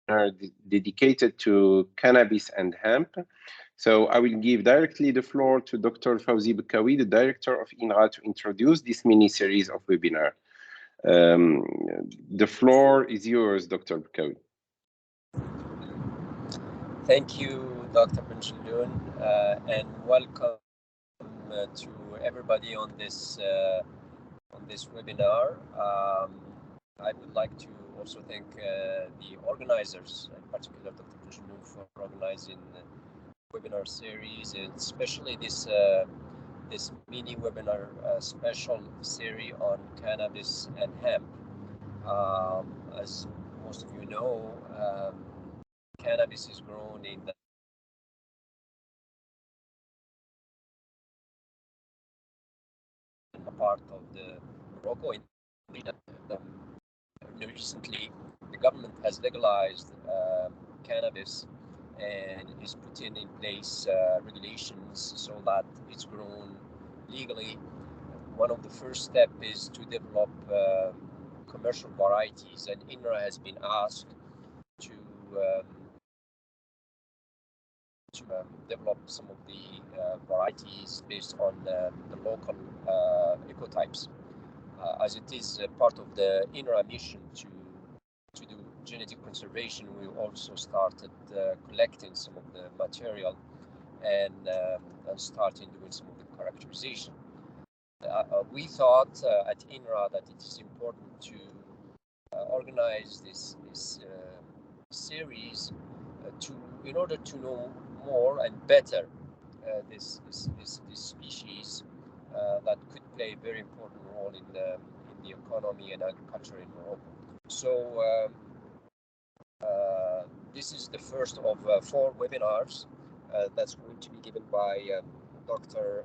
dedicated to cannabis and hemp. So I will give directly the floor to Dr. Fawzi Bakawi, the director of INRA, to introduce this mini-series of webinar. The floor is yours, Dr. Bakawi. Thank you, Dr. Benjaloun, and welcome to everybody on this webinar. I would like to also thank the organizers, in particular Dr. Benjaloun, for organizing the webinar series, and especially this mini webinar special series on cannabis and hemp. As most of you know, cannabis is grown in the part of the Morocco. Recently, the government has legalized cannabis and is putting in place regulations so that it's grown legally. One of the first steps is to develop commercial varieties, and INRA has been asked to develop some of the varieties based on the local ecotypes. As it is part of the INRA mission to do genetic conservation, we also started collecting some of the material and starting doing some of the characterization. We thought at INRA that it is important to organize this series in order to know more and better this species that could play a very important role in the economy and agriculture in Morocco. So this is the first of 4 webinars that's going to be given by Dr.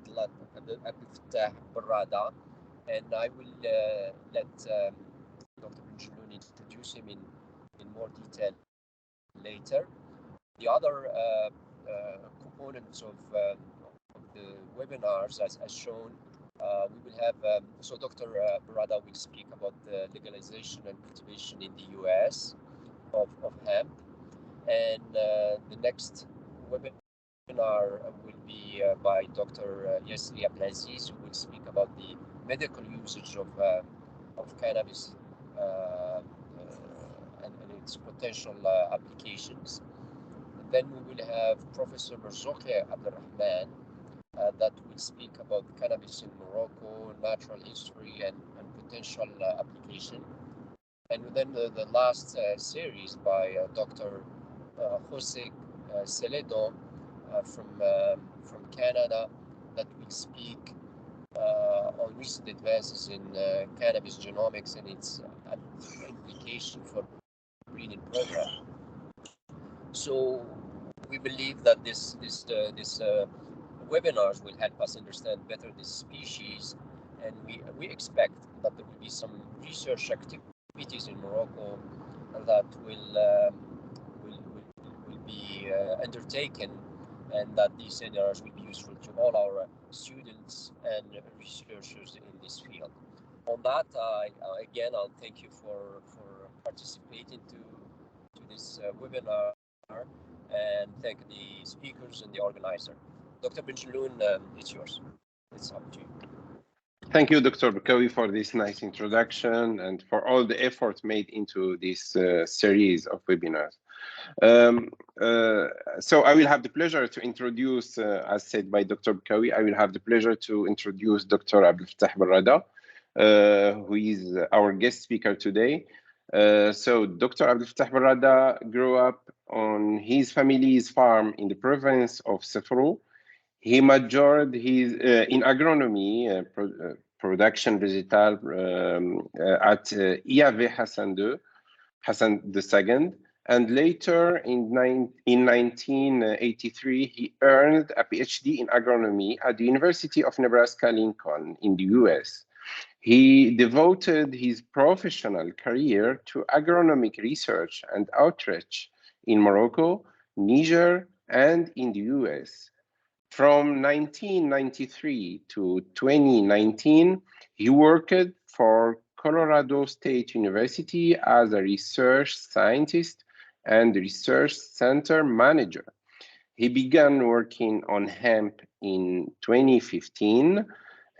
Abdelfettah Berrada, and I will let Dr. Benjaloun introduce him in more detail later. The other components of the webinars, as shown, we will have, so Dr. Berrada will speak about the legalization and cultivation in the US of hemp, and the next webinar will be by Dr. Yasri Abdelaziz, who will speak about the medical usage of cannabis and its potential applications. And then we will have Professor Marzouki Abdelrahman that will speak about cannabis in Morocco, natural history, and potential application. And then the last series by Dr. Jose Celedon from Canada that will speak on recent advances in cannabis genomics and its implication for breeding program. So we believe that this webinars will help us understand better this species, and we expect that there will be some research activities in Morocco that will be undertaken, and that these seminars will be useful to all our students and researchers in this field. On that, again, I'll thank you for participating to this webinar, and thank the speakers and the organizer. Dr. Benjaloun, it's yours. It's up to you. Thank you, Dr. Bakawi, for this nice introduction and for all the effort made into this series of webinars. So I will have the pleasure to introduce, as said by Dr. Bakawi, I will have the pleasure to introduce Dr. Abdelfettah Berrada, who is our guest speaker today. So Dr. Abdelfettah Berrada grew up on his family's farm in the province of Sefrou. He majored in agronomy, production vegetal at IAV Hassan II, and later in 1983, he earned a PhD in agronomy at the University of Nebraska-Lincoln in the US. He devoted his professional career to agronomic research and outreach in Morocco, Niger, and in the US. From 1993 to 2019, he worked for Colorado State University as a research scientist and Research Center Manager. He began working on hemp in 2015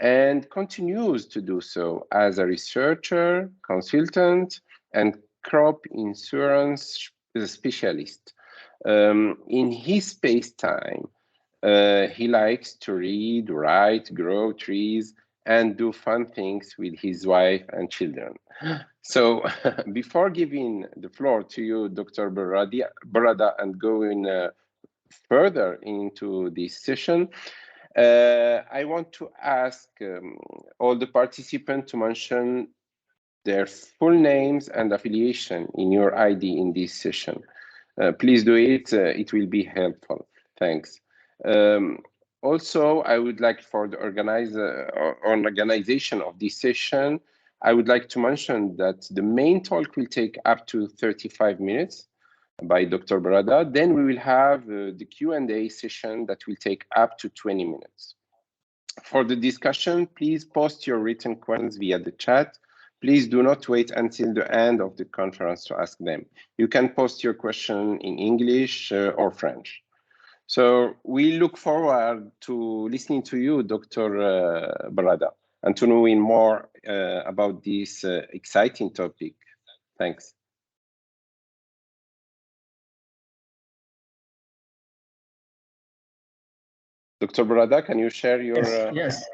and continues to do so as a researcher, consultant, and crop insurance specialist. In his space time, he likes to read, write, grow trees, and do fun things with his wife and children. So before giving the floor to you, Dr. Berrada, and going further into this session, I want to ask all the participants to mention their full names and affiliation in your ID in this session. Please do it. It will be helpful. Thanks. Also, I would like for the organization of this session, I would like to mention that the main talk will take up to 35 minutes by Dr. Berrada. Then we will have the Q&A session that will take up to 20 minutes. For the discussion, please post your written questions via the chat. Please do not wait until the end of the conference to ask them. You can post your question in English or French. So we look forward to listening to you, Dr. Berrada, and to knowing more about this exciting topic. Thanks. Dr. Berrada, can you share your... Yes.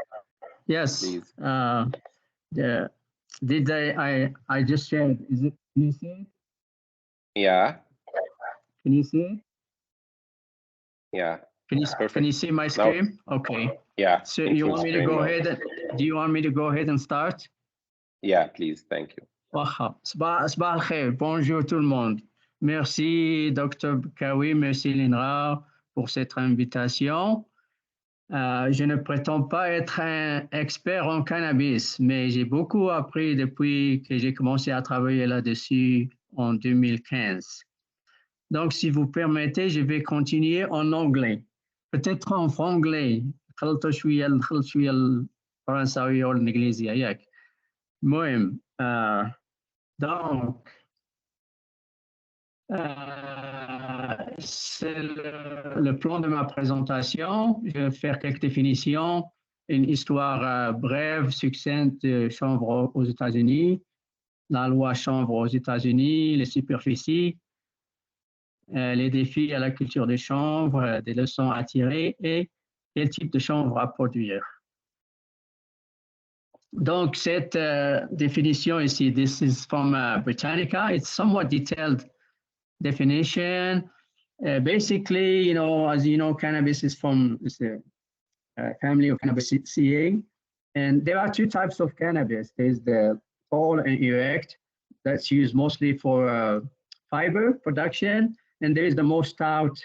Please. I just shared, is it, can you see it? Yeah. Can you see it? Yeah. Can you see my screen? No. Okay. Yeah. So you want me to go ahead? Do you want me to go ahead and start? Yeah, please. Thank you. Sabah al-khair. Bonjour tout le monde. Merci Dr. Berrada, merci l'INRA pour cette invitation. Je ne prétends pas être un expert en cannabis, mais j'ai beaucoup appris depuis que j'ai commencé à travailler là-dessus en 2015. Donc, si vous permettez, je vais continuer en anglais. Peut-être en franglais. خلطوا شوية الفرنساوية والإنجليزية ياك. المهم donc c'est le plan de ma présentation. Je vais faire quelques définitions, une histoire brève, succincte de chanvre aux États-Unis, la loi chanvre aux États-Unis, les superficies, les défis à la culture de chanvre, des leçons à tirer et quel type de chanvre à produire. Donc, cette définition ici, this is from Britannica. It's somewhat detailed definition. Basically, you know, as you know, cannabis is from a family of Cannabisaceae. And there are two types of cannabis. There's the tall and erect that's used mostly for fiber production. And there is the most stout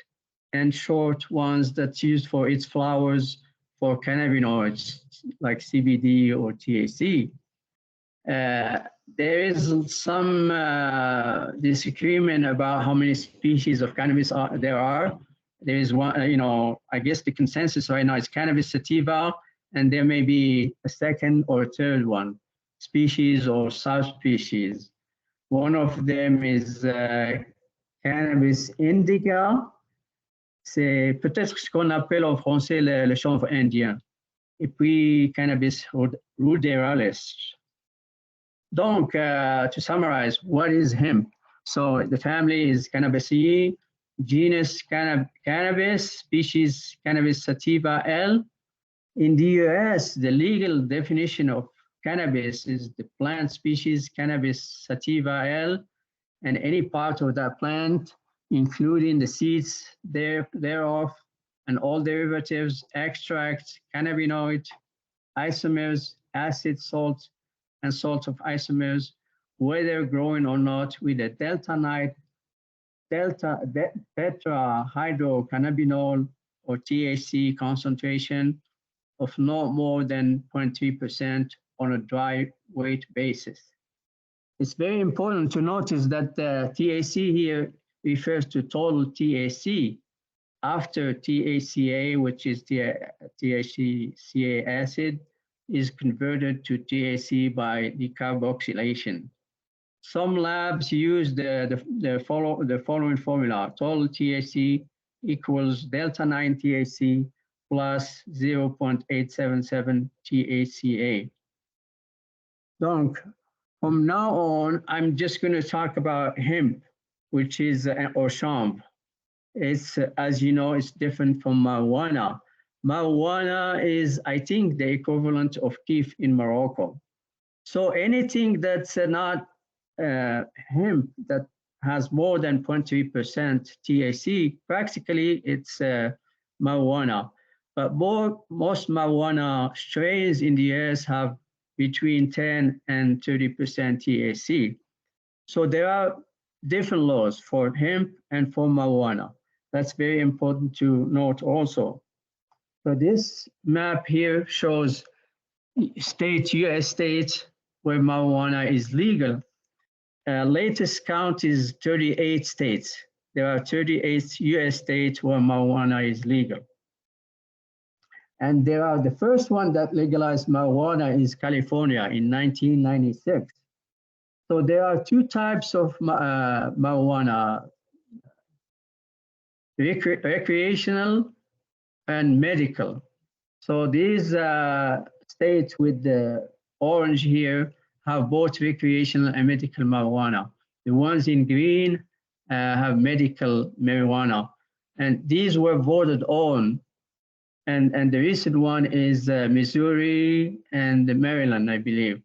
and short ones that's used for its flowers for cannabinoids like CBD or THC. There is some disagreement about how many species of cannabis there are. There is one, you know, I guess the consensus right now is cannabis sativa, and there may be a second or a third one, species or subspecies. One of them is cannabis indica. C'est peut-être ce qu'on appelle en français le chanvre indien. Et puis cannabis ruderalis. Donc, to summarize, what is hemp? So the family is Cannabisaceae, genus cannabis, species Cannabis sativa L. In the US, the legal definition of cannabis is the plant species Cannabis sativa L, and any part of that plant, including the seeds thereof, and all derivatives, extracts, cannabinoid, isomers, acid, salt, and salts of isomers, whether growing or not, with a tetrahydrocannabinol or THC concentration of no more than 0.3% on a dry weight basis. It's very important to notice that the THC here refers to total THC after THCA, which is the THCA acid, is converted to THC by decarboxylation. some labs use the following formula: total THC equals delta 9 THC plus 0.877 THCA. Donc, from now on, I'm just going to talk about hemp, which is or chambre. It's, as you know, it's different from marijuana. Marijuana is, I think, the equivalent of kiff in Morocco. So anything that's not hemp that has more than 0.3% THC, practically it's marijuana. But most marijuana strains in the US have between 10 and 30% THC. So there are different laws for hemp and for marijuana. That's very important to note also. So this map here shows states, US states, where marijuana is legal. Latest count is 38 states. There are 38 US states where marijuana is legal. And there are the first one that legalized marijuana is California in 1996. So there are two types of marijuana, recreational and medical. So these states with the orange here have both recreational and medical marijuana. The ones in green have medical marijuana. And these were voted on. And the recent one is Missouri and Maryland, I believe.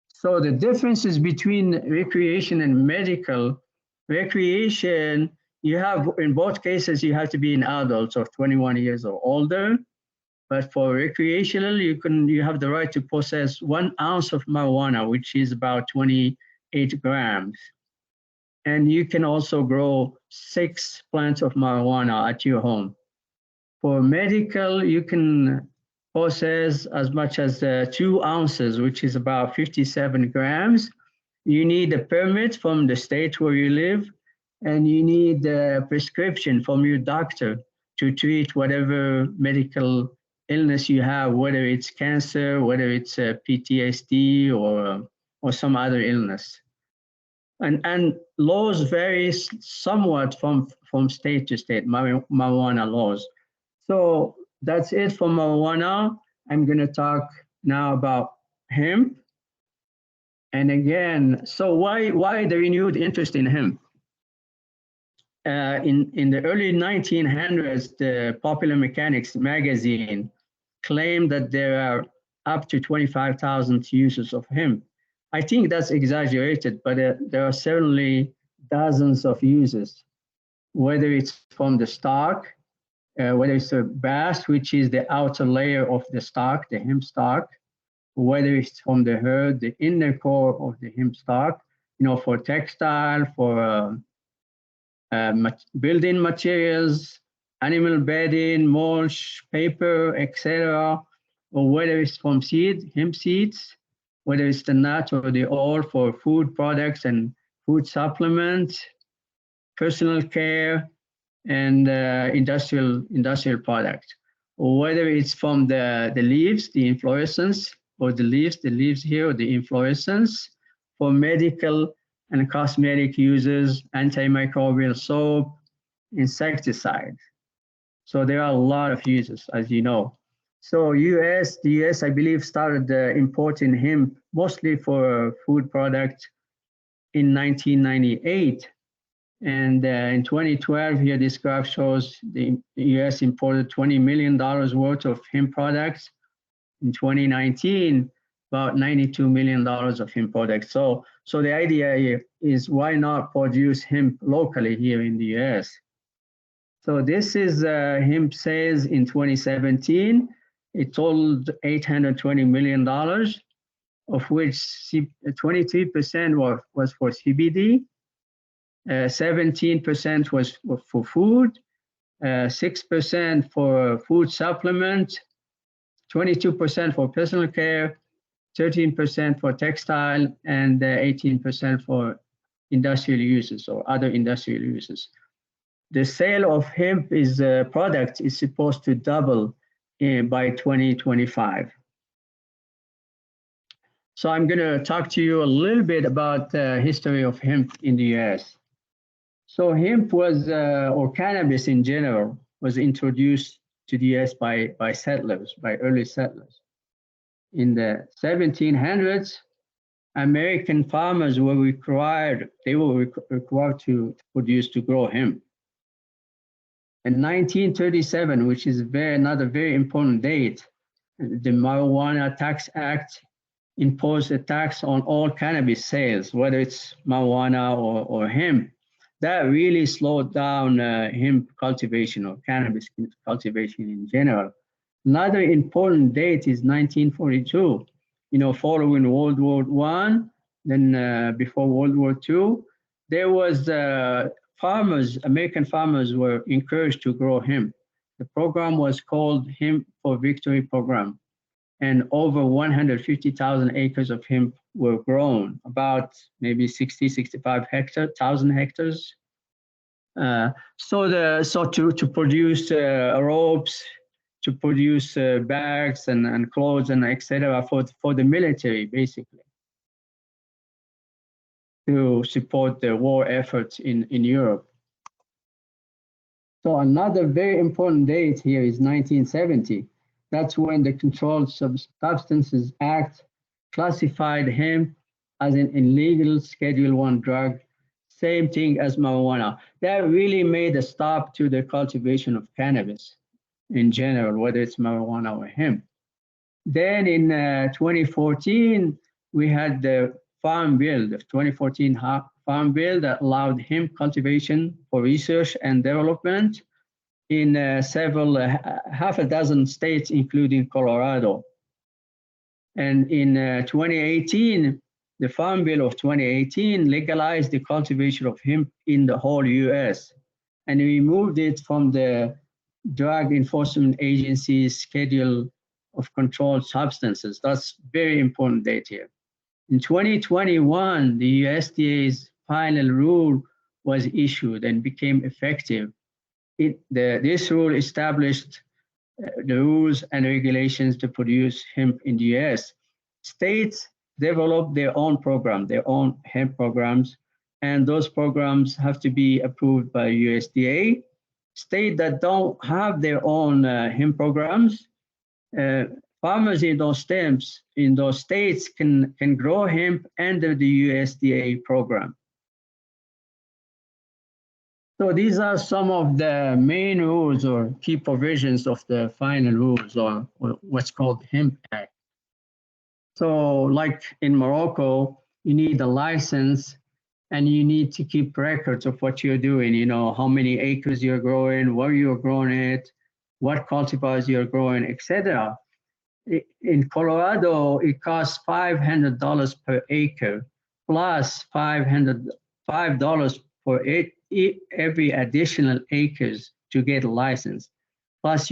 So the differences between recreation and medical, recreation, you have, in both cases, you have to be an adult of 21 years or older. But for recreational, you have the right to possess 1 ounce of marijuana, which is about 28 grams. And you can also grow 6 plants of marijuana at your home. For medical, you can possess as much as 2 ounces, which is about 57 grams. You need a permit from the state where you live, and you need a prescription from your doctor to treat whatever medical illness you have, whether it's cancer, whether it's PTSD or some other illness. And laws vary somewhat from state to state, marijuana laws. So that's it for marijuana. I'm going to talk now about hemp. And again, so why the renewed interest in hemp? In the early 1900s, the Popular Mechanics magazine claimed that there are up to 25,000 uses of hemp. I think that's exaggerated, but there are certainly dozens of uses, whether it's from the stalk, whether it's the bast, which is the outer layer of the stalk, the hemp stalk, whether it's from the herd, the inner core of the hemp stalk, for textile, for building materials, animal bedding, mulch, paper, etc., or whether it's from hemp seeds, whether it's the nut or the oil for food products and food supplements, personal care, and industrial products, or whether it's from the leaves, the inflorescence, or the leaves here, or the inflorescence, for medical and cosmetic uses, antimicrobial soap, insecticide. So there are a lot of uses, as you know. So the US, I believe, started importing hemp mostly for food products in 1998. And in 2012, here this graph shows the US imported $20 million worth of hemp products. In 2019, about $92 million of hemp products. So the idea here is, why not produce hemp locally here in the US? So this is hemp sales in 2017. It totaled $820 million, of which 23% was for CBD, 17% was for food, 6% for food supplement, 22% for personal care, 13% for textile, and 18% for industrial uses or other industrial uses. The sale of hemp product is supposed to double by 2025. So I'm going to talk to you a little bit about the history of hemp in the US. So hemp was, or cannabis in general, was introduced to the US by settlers, by early settlers. In the 1700s, American farmers were required, required to produce, to grow hemp. In 1937, which is another very important date, the Marijuana Tax Act imposed a tax on all cannabis sales, whether it's marijuana or hemp. That really slowed down hemp cultivation or cannabis cultivation in general. Another important date is 1942. You know, following World War I, then before World War II, there was farmers, American farmers were encouraged to grow hemp. The program was called Hemp for Victory program, and over 150,000 acres of hemp were grown, about maybe 65,000 hectares. So to produce ropes, to produce bags and clothes and etc. for the military, basically, to support the war efforts in Europe. So another very important date here is 1970. That's when the Controlled Substances Act classified hemp as an illegal Schedule I drug, same thing as marijuana. That really made a stop to the cultivation of cannabis in general, whether it's marijuana or hemp. Then in 2014, we had the Farm Bill, the 2014 Farm Bill that allowed hemp cultivation for research and development in half a dozen states, including Colorado. And in 2018, the Farm Bill of 2018 legalized the cultivation of hemp in the whole US and removed it from the Drug Enforcement Agency's schedule of controlled substances. That's very important date here. In 2021, the USDA's final rule was issued and became effective. This rule established the rules and regulations to produce hemp in the US. States develop their own program, their own hemp programs, and those programs have to be approved by USDA. States that don't have their own hemp programs, farmers in those states can grow hemp under the USDA program. So these are some of the main rules or key provisions of the final rules, or what's called Hemp Act. So like in Morocco, you need a license and you need to keep records of what you're doing, you know, how many acres you're growing, where you're growing it, what cultivars you're growing, etc. In Colorado, it costs $500 per acre, plus $5 for every additional acres to get a license. Plus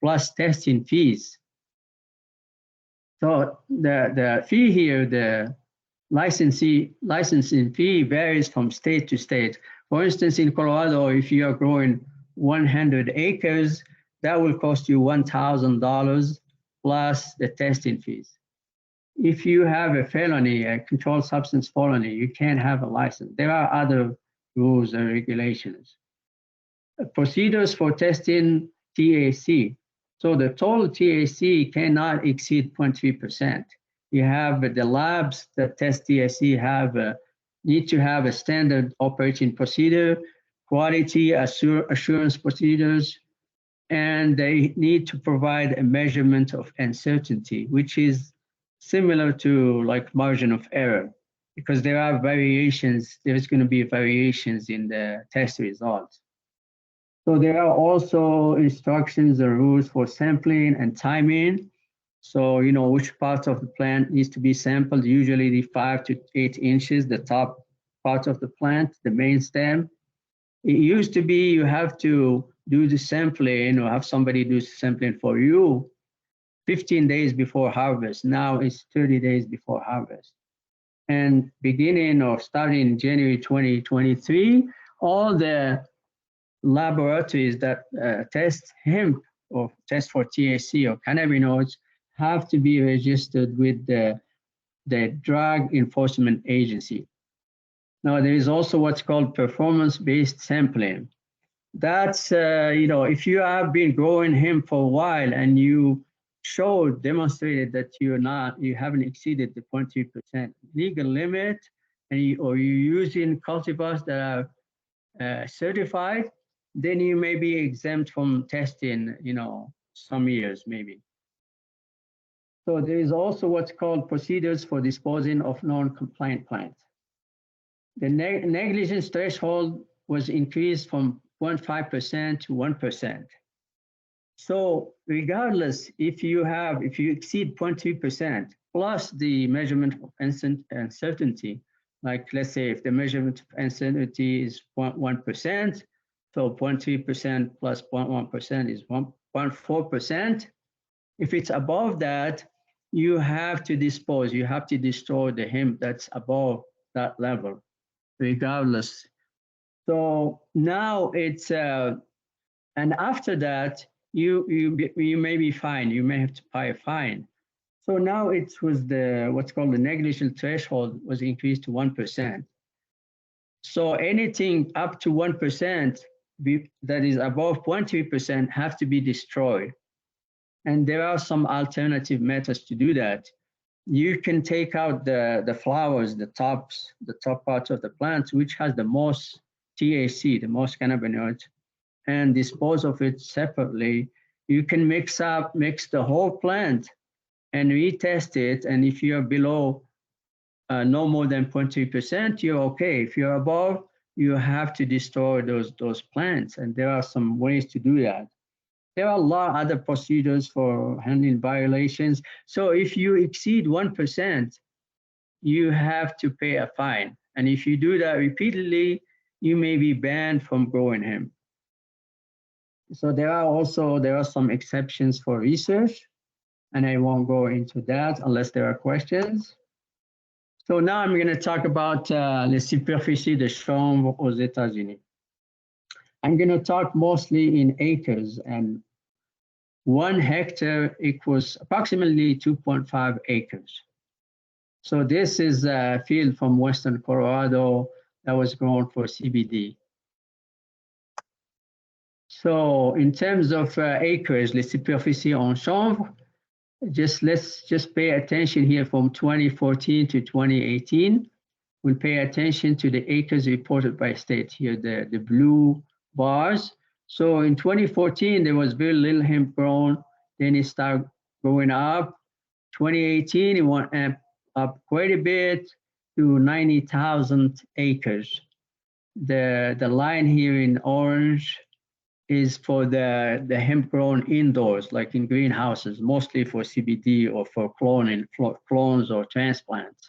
plus testing fees. So the fee here, the licensing fee varies from state to state. For instance, in Colorado, if you are growing 100 acres, that will cost you $1,000 plus the testing fees. If you have a felony, a controlled substance felony, you can't have a license. There are other rules and regulations. Procedures for testing THC. So the total THC cannot exceed 0.3%. You have the labs that test THC need to have a standard operating procedure, quality assurance procedures, and they need to provide a measurement of uncertainty, which is similar to like margin of error, because there are variations, there's going to be variations in the test results. So there are also instructions and rules for sampling and timing. So, you know, which parts of the plant needs to be sampled, usually the 5 to 8 inches, the top part of the plant, the main stem. It used to be you have to do the sampling or have somebody do sampling for you 15 days before harvest. Now it's 30 days before harvest. And beginning or starting in January 2023, all the laboratories that test hemp or test for THC or cannabinoids have to be registered with the the Drug Enforcement Agency. Now, there is also what's called performance-based sampling. That's, if you have been growing hemp for a while and you demonstrated that you haven't exceeded the 0.3% legal limit, and or you're using cultivars that are certified, then you may be exempt from testing, some years maybe. So there is also what's called procedures for disposing of non-compliant plants. The negligence threshold was increased from 0.5% to 1%. So regardless, if you exceed 0.3% plus the measurement of uncertainty, like let's say if the measurement of uncertainty is 0.1%, so 0.3% plus 0.1% is 1.4%. If it's above that, you have to dispose, you have to destroy the hemp that's above that level, regardless. So now it's, and after that, you may be fined, you may have to pay a fine. So now it was what's called the negligence threshold was increased to 1%. So anything up to 1% that is above 0.3% have to be destroyed. And there are some alternative methods to do that. You can take out the flowers, the top parts of the plant, which has the most THC, the most cannabinoids, and dispose of it separately. You can mix the whole plant and retest it. And if you're below no more than 0.3%, you're okay. If you're above, you have to destroy those plants. And there are some ways to do that. There are a lot of other procedures for handling violations. So if you exceed 1%, you have to pay a fine. And if you do that repeatedly, you may be banned from growing hemp. So there are some exceptions for research, and I won't go into that unless there are questions. So now I'm going to talk about les superficies de chanvre aux États-Unis. I'm going to talk mostly in acres, and 1 hectare equals approximately 2.5 acres. So this is a field from Western Colorado that was grown for CBD. So in terms of acres, les superficies en chanvre, let's just pay attention here from 2014 to 2018. We'll pay attention to the acres reported by state here, the blue bars. So in 2014, there was very little hemp grown. Then it started going up. 2018, it went up quite a bit to 90,000 acres. The line here in orange is for the hemp grown indoors, like in greenhouses, mostly for CBD or for clones or transplants.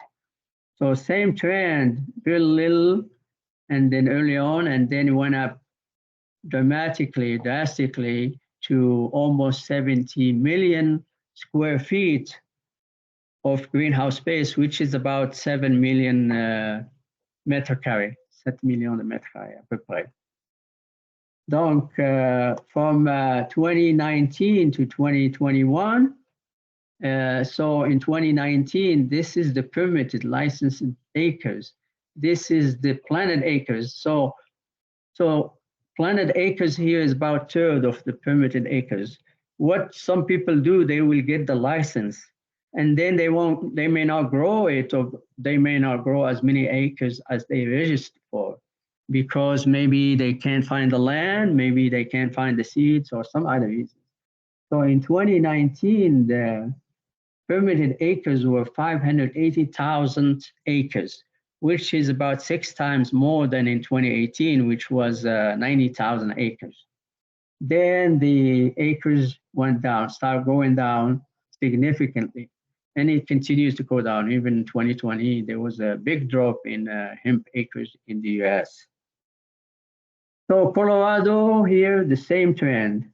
So same trend, very little, and then early on, and then it went up drastically to almost 70 million square feet of greenhouse space, which is about 7 million mètres carrés, 7 millions de mètres carrés à peu près. Donc, from 2019 to 2021, so in 2019, this is the permitted licensed acres. This is the planted acres. So planted acres here is about 1/3 of the permitted acres. What some people do, they will get the license, and then they may not grow it, or they may not grow as many acres as they registered for, because maybe they can't find the land, maybe they can't find the seeds, or some other reason. So in 2019, the permitted acres were 580,000 acres, which is about 6 times more than in 2018, which was 90,000 acres. Then the acres started going down significantly, and it continues to go down. Even in 2020, there was a big drop in hemp acres in the US. So Colorado here, the same trend.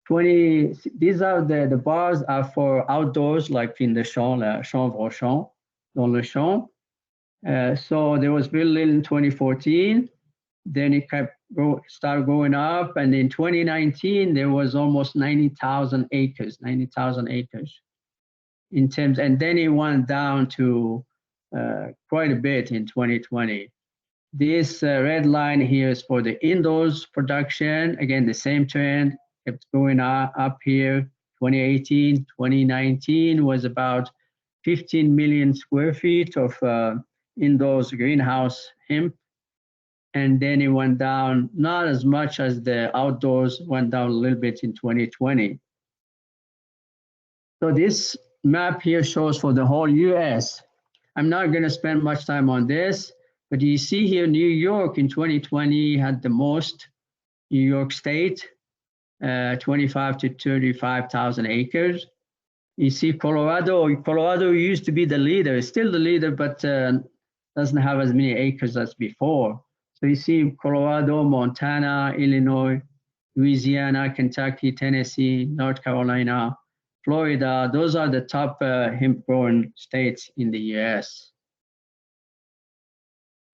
These are the bars are for outdoors, like in the champ, la chanvre au champ, dans le champ. So there was very little in 2014. Then it started going up, and in 2019 there was almost 90,000 acres. in terms, and then it went down to quite a bit in 2020. This red line here is for the indoors production. Again, the same trend kept going up here. 2018, 2019 was about 15 million square feet of indoors greenhouse hemp. And then it went down, not as much as the outdoors, went down a little bit in 2020. So this map here shows for the whole US. I'm not going to spend much time on this, but you see here New York in 2020 had the most, New York State, 25 to 35,000 acres. You see Colorado. Colorado used to be the leader, still the leader, but doesn't have as many acres as before. So you see Colorado, Montana, Illinois, Louisiana, Kentucky, Tennessee, North Carolina, Florida. Those are the top hemp growing states in the US.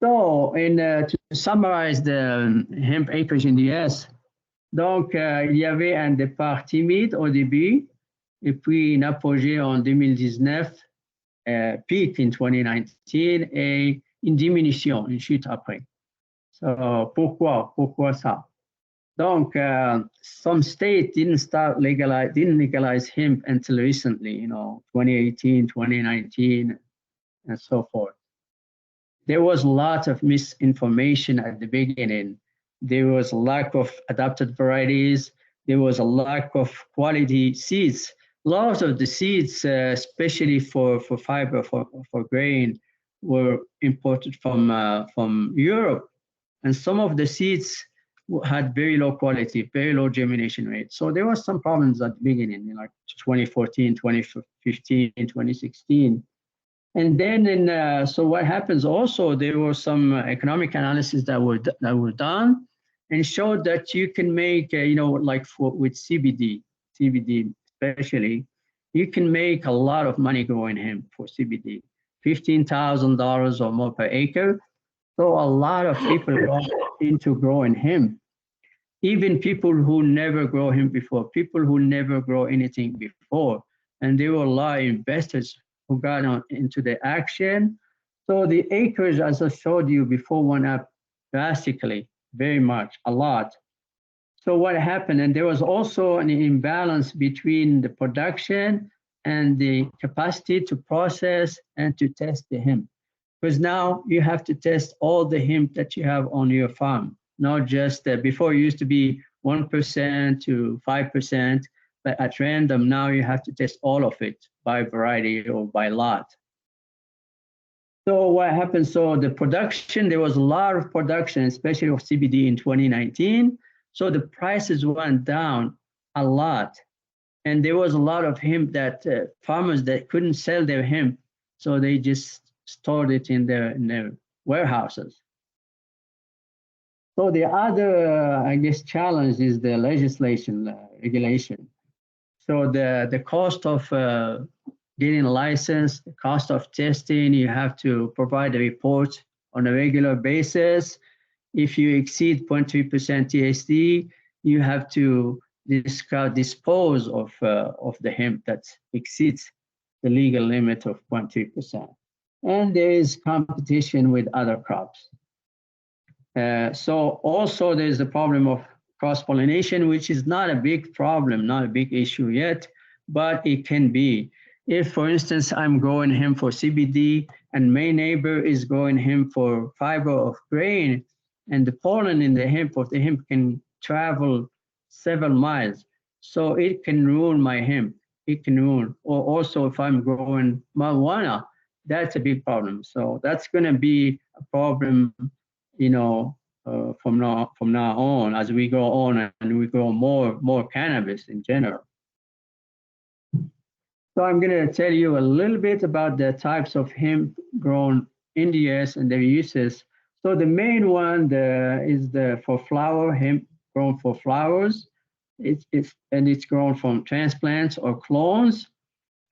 So, to summarize the hemp acres in the US, donc il y avait un départ timide au début, et puis une apogée en 2019, peak in 2019, et une diminution, une chute après. So, pourquoi ça? Donc, some states didn't legalize hemp until recently, 2018, 2019, and so forth. There was a lot of misinformation at the beginning. There was a lack of adapted varieties. There was a lack of quality seeds. A lot of the seeds, especially for fiber, for grain, were imported from Europe. And some of the seeds had very low quality, very low germination rate. So there were some problems at the beginning, like 2014, 2015, 2016. And then, so what happens also, there were some economic analysis that were done and showed that you can make, like with CBD especially, you can make a lot of money growing hemp for CBD, $15,000 or more per acre. So a lot of people got into growing hemp, even people who never grow hemp before, people who never grow anything before. And there were a lot of investors who got into the action. So the acres, as I showed you before, went up drastically, very much, a lot. So what happened, and there was also an imbalance between the production and the capacity to process and to test the hemp. Because now you have to test all the hemp that you have on your farm, not just before it used to be 1% to 5%, but at random now you have to test all of it by variety or by lot. So what happened? So the production, there was a lot of production, especially of CBD in 2019. So the prices went down a lot. And there was a lot of hemp that farmers that couldn't sell their hemp. So they just stored it in their warehouses. So the other, I guess, challenge is the legislation, regulation. So the cost of getting a license, the cost of testing, you have to provide a report on a regular basis. If you exceed 0.3% THC, you have to dispose of the hemp that exceeds the legal limit of 0.3%. And there is competition with other crops. So also there's the problem of cross-pollination, which is not a big problem, not a big issue yet, but it can be. If, for instance, I'm growing hemp for CBD and my neighbor is growing hemp for fiber of grain, and the pollen in the hemp can travel several miles. So it can ruin my hemp, it can ruin. Or also if I'm growing marijuana, that's a big problem. So that's gonna be a problem, from now on, as we go on and we grow more cannabis in general. So I'm going to tell you a little bit about the types of hemp grown in the US and their uses. So the main one is for flower, hemp grown for flowers. It's grown from transplants or clones.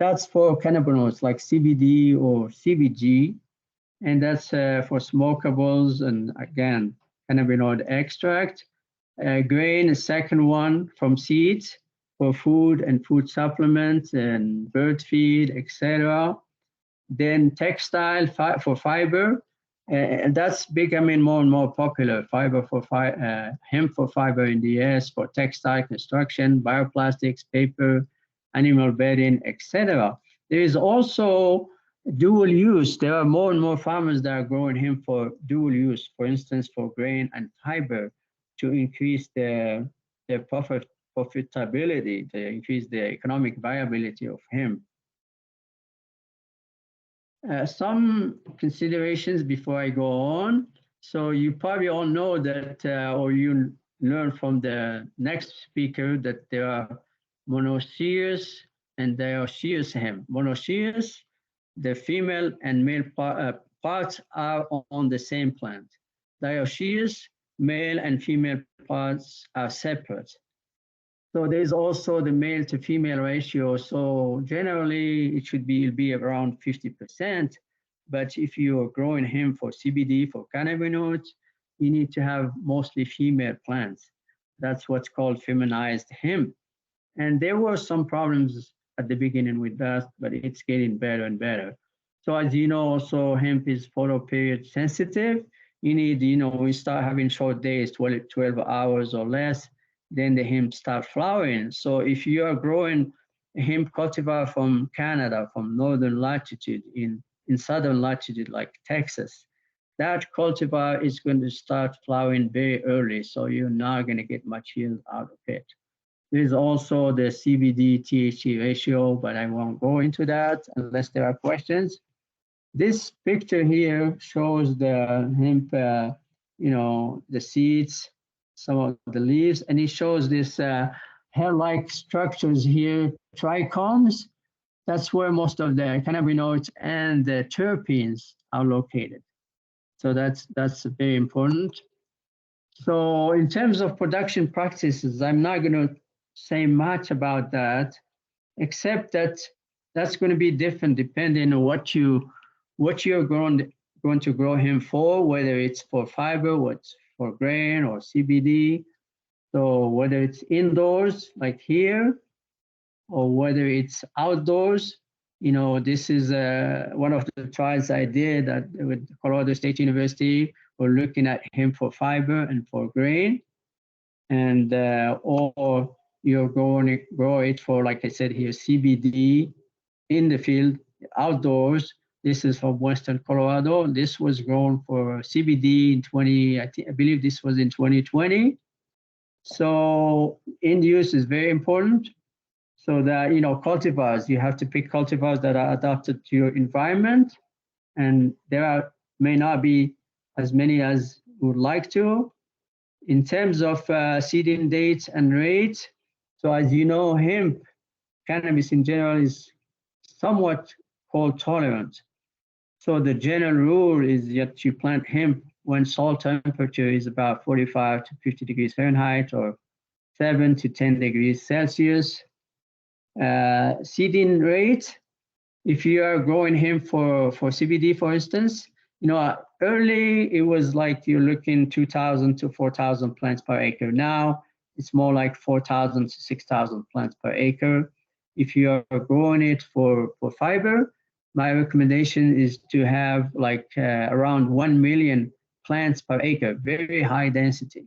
That's for cannabinoids like CBD or CBG. And that's for smokables and, again, cannabinoid extract. Grain, the second one, from seeds. for food and food supplements and bird feed, etc. Then textile for fiber, and that's becoming more and more popular. Hemp for fiber in the US for textile construction, bioplastics, paper, animal bedding, etc. There is also dual use. There are more and more farmers that are growing hemp for dual use, for instance, for grain and fiber to increase their profitability, to increase the economic viability of hemp. Some considerations before I go on. So you probably all know that, or you learn from the next speaker, that there are monoecious and dioecious hemp. Monoecious, the female and male parts are on the same plant. Dioecious, male and female parts are separate. So there's also the male to female ratio. So generally it should be around 50%. But if you are growing hemp for CBD, for cannabinoids, you need to have mostly female plants. That's what's called feminized hemp. And there were some problems at the beginning with that, but it's getting better and better. So as you know, also hemp is photoperiod sensitive. You need, we start having short days, 12 hours or less, then the hemp start flowering. So if you are growing a hemp cultivar from Canada, from northern latitude, in southern latitude like Texas, that cultivar is going to start flowering very early. So you're not going to get much yield out of it. There's also the CBD THC ratio, but I won't go into that unless there are questions. This picture here shows the hemp, the seeds, some of the leaves, and it shows this hair-like structures here, trichomes. That's where most of the cannabinoids and the terpenes are located. So that's very important. So in terms of production practices, I'm not going to say much about that, except that that's going to be different depending on what you're going to grow hemp for, whether it's for fiber, what's for grain or CBD. So whether it's indoors like here, or whether it's outdoors, this is one of the trials I did with Colorado State University. We're looking at hemp for fiber and for grain, and or you're going to grow it for, like I said here, CBD in the field, outdoors. This is from Western Colorado. This was grown for CBD in I believe this was in 2020. So end use is very important. So that, cultivars, you have to pick cultivars that are adapted to your environment. And there may not be as many as you would like to. In terms of seeding dates and rates, so as you know, hemp, cannabis in general, is somewhat cold tolerant. So the general rule is that you plant hemp when soil temperature is about 45 to 50 degrees Fahrenheit or 7 to 10 degrees Celsius. Seeding rate, if you are growing hemp for CBD, for instance, early it was like you're looking 2,000 to 4,000 plants per acre. Now it's more like 4,000 to 6,000 plants per acre. If you are growing it for fiber, my recommendation is to have like around 1 million plants per acre, very high density.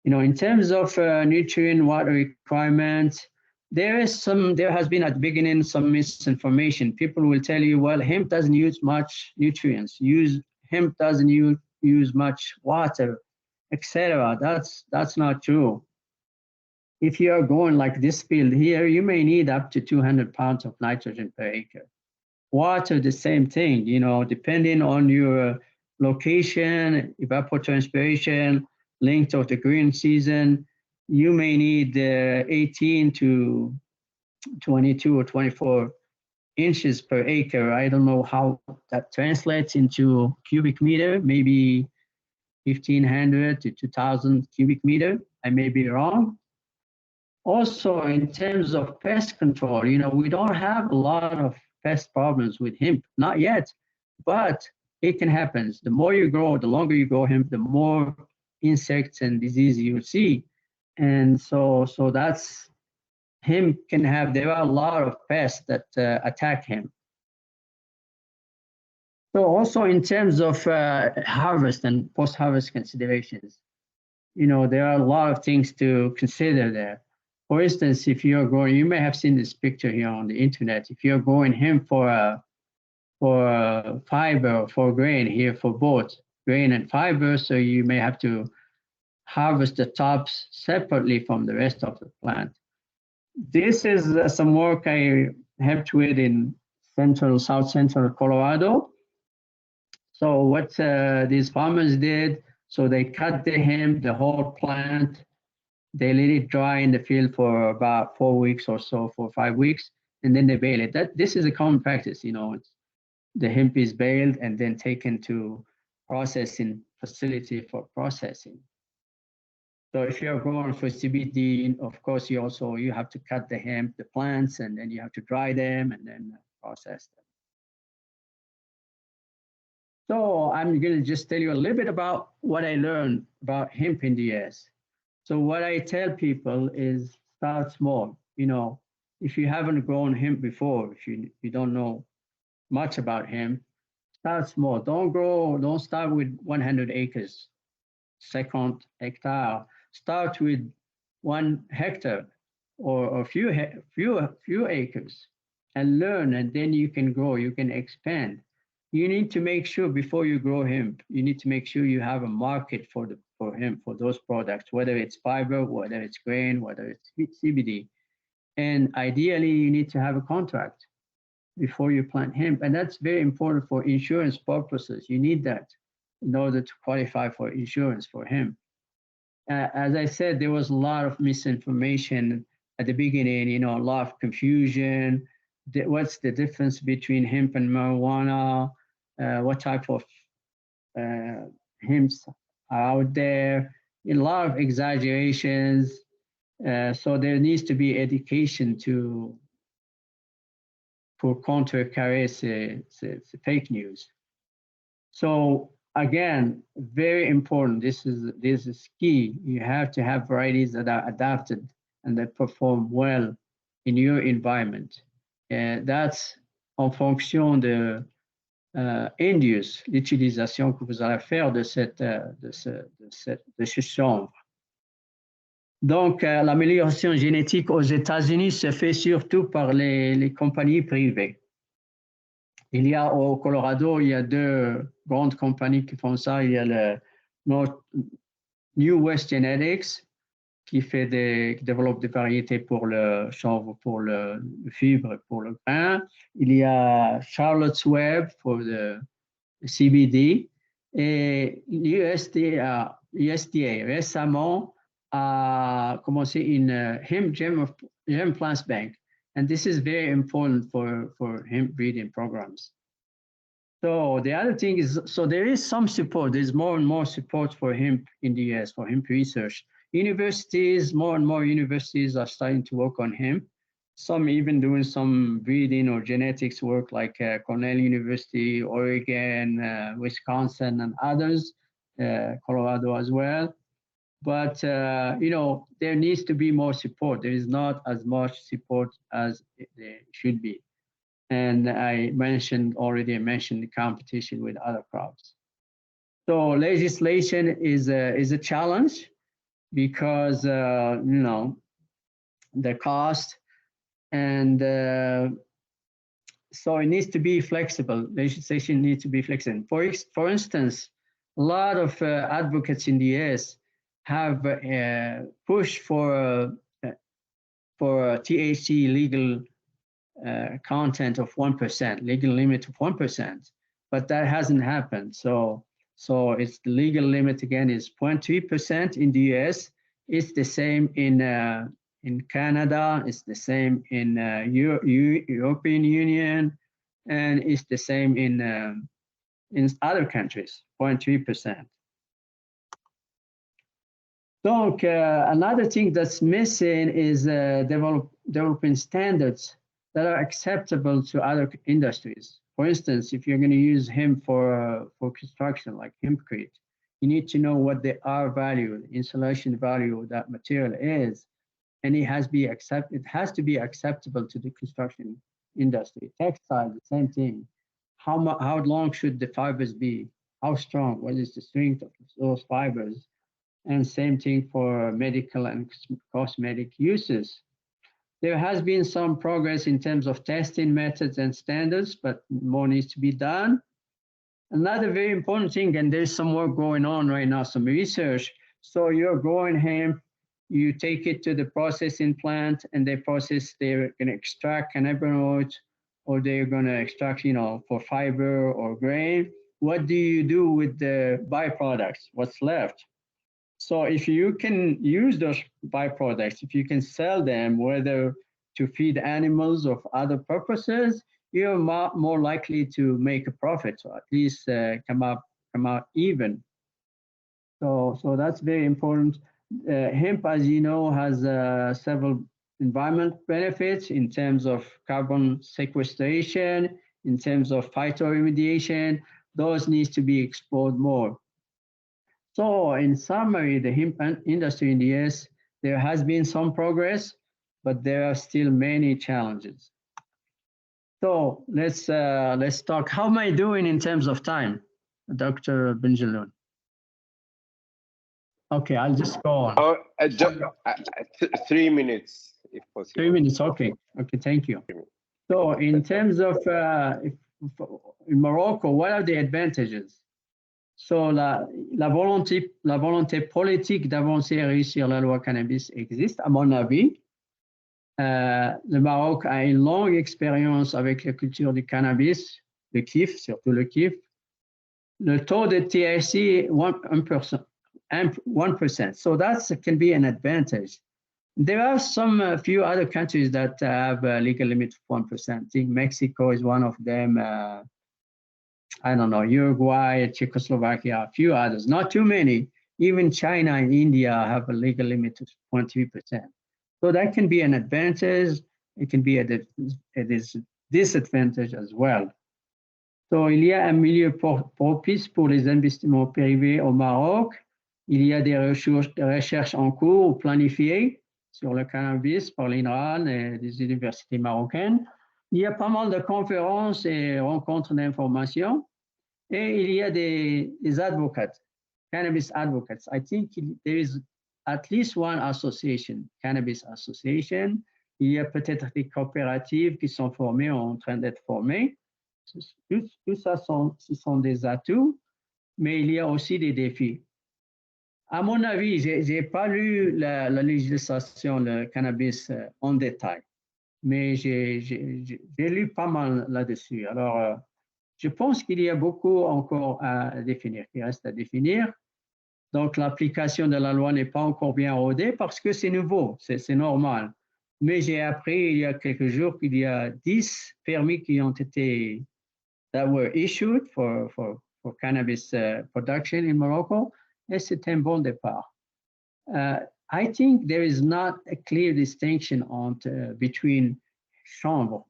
In terms of nutrient water requirements, there has been at the beginning some misinformation. People will tell you, well, hemp doesn't use much nutrients. Hemp doesn't use much water, etc. That's not true. If you are going like this field here, you may need up to 200 pounds of nitrogen per acre. Water, the same thing, depending on your location, evapotranspiration, length of the growing season, you may need 18 to 22 or 24 inches per acre. I don't know how that translates into cubic meter, maybe 1,500 to 2,000 cubic meter. I may be wrong. Also, in terms of pest control, we don't have a lot of pest problems with hemp, not yet, but it can happen. The more you grow, the longer you grow hemp, the more insects and disease you see. And so that's hemp can have, there are a lot of pests that attack hemp. So also in terms of harvest and post-harvest considerations, there are a lot of things to consider there. For instance, if you're growing, you may have seen this picture here on the internet. If you're growing hemp for fiber, for grain here, for both grain and fiber, so you may have to harvest the tops separately from the rest of the plant. This is some work I helped with in south central Colorado. So what these farmers did, so they cut the hemp, the whole plant, they let it dry in the field for about 4 weeks or so, 4 or 5 weeks, and then they bale it. This is a common practice, the hemp is baled and then taken to processing facility for processing. So if you're growing for CBD, of course, you have to cut the hemp, the plants, and then you have to dry them and then process them. So I'm going to just tell you a little bit about what I learned about hemp in the US. So what I tell people is start small. If you haven't grown hemp before, if you don't know much about hemp, start small. Don't start with 100 acres, second hectare. Start with 1 hectare or a few acres and learn, and then you can grow, you can expand. You need to make sure before you grow hemp, you need to make sure you have a market for hemp, for those products, whether it's fiber, whether it's grain, whether it's CBD. And ideally, you need to have a contract before you plant hemp. And that's very important for insurance purposes. You need that in order to qualify for insurance for hemp. As I said, there was a lot of misinformation at the beginning, a lot of confusion. What's the difference between hemp and marijuana? What type of hemps are out there? A lot of exaggerations. So there needs to be education for countercarry fake news. So again, very important. This is key. You have to have varieties that are adapted and that perform well in your environment. And that's en fonction de induce l'utilisation que vous allez faire de ce chanvre. Donc, l'amélioration génétique aux États-Unis se fait surtout par les compagnies privées. Il y a au Colorado, il y a 2 grandes compagnies qui font ça. Il y a le New West Genetics qui développe des variétés pour le chanvre, pour le fibre, pour le grain. Il y a Charlotte's Web pour le CBD et l'USDA récemment a commencé une hemp germ plants bank. And this is very important for hemp breeding programs. So the other thing is, so there is some support. There's more and more support for hemp in the US, for hemp research. Universities, more and more universities are starting to work on hemp. Some even doing some breeding or genetics work like Cornell University, Oregon, Wisconsin, and others, Colorado as well. But, there needs to be more support. There is not as much support as there should be. And I mentioned the competition with other crops. So legislation is a challenge because, the cost and so it needs to be flexible. Legislation needs to be flexible. For instance, a lot of advocates in the US have pushed for THC legal content of 1%, legal limit of 1%, but that hasn't happened. So it's the legal limit again is 0.3% in the US. It's the same in Canada. It's the same in European Union, and it's the same in other countries, 0.3%. So another thing that's missing is developing standards that are acceptable to other industries. For instance, if you're going to use hemp for construction, like hempcrete, you need to know what the R value, the insulation value of that material is. and it has to be acceptable to the construction industry. Textile, the same thing. How long should the fibers be? How strong? What is the strength of those fibers? And same thing for medical and cosmetic uses. There has been some progress in terms of testing methods and standards, but more needs to be done. Another very important thing, and there's some work going on right now, some research. So you're growing hemp, you take it to the processing plant, and they're going to extract cannabinoids, or they're going to extract, for fiber or grain. What do you do with the byproducts? What's left? So if you can use those byproducts, if you can sell them, whether to feed animals or for other purposes, you're more likely to make a profit, or at least come out even. So that's very important. Hemp, as you know, has several environment benefits in terms of carbon sequestration, in terms of phytoremediation. Those needs to be explored more. So in summary, the hemp industry in the US, there has been some progress, but there are still many challenges. So let's talk. How am I doing in terms of time, Dr. Benjeloun? Okay, I'll just go on. 3 minutes, if possible. 3 minutes, okay. Okay, thank you. So in terms of in Morocco, what are the advantages? So la volonté politique d'avancer et réussir la loi cannabis existe, à mon avis. Le Maroc a une longue expérience avec la culture du cannabis, le kiff, surtout le kiff. Le taux de THC, 1%. So that can be an advantage. There are a few other countries that have a legal limit of 1%. I think Mexico is one of them. I don't know, Uruguay, Czechoslovakia, a few others, not too many. Even China and India have a legal limit of 0.3%. So that can be an advantage. It can be a disadvantage as well. So il y a un milieu propice pour les investissements privés au Maroc. Il y a des recherches en cours ou planifiées sur le cannabis par l'INRA et des universités marocaines. Il y a pas mal de conférences et rencontres d'information. Et il y a des advocates, cannabis advocates. I think there is at least one association, cannabis association. Il y a peut-être des coopératives qui sont formées, en train d'être formées. Tout ça, ce sont des atouts, mais il y a aussi des défis. À mon avis, je n'ai pas lu la législation, le cannabis en détail, mais j'ai lu pas mal là-dessus. Alors, je pense qu'il y a beaucoup encore à définir, qui reste à définir. Donc, l'application de la loi n'est pas encore bien rodée parce que c'est nouveau, c'est normal. Mais j'ai appris il y a quelques jours qu'il y a 10 permis qui ont été that were issued for cannabis production in Morocco, et c'est un bon départ. I think there is not a clear distinction between chanvre,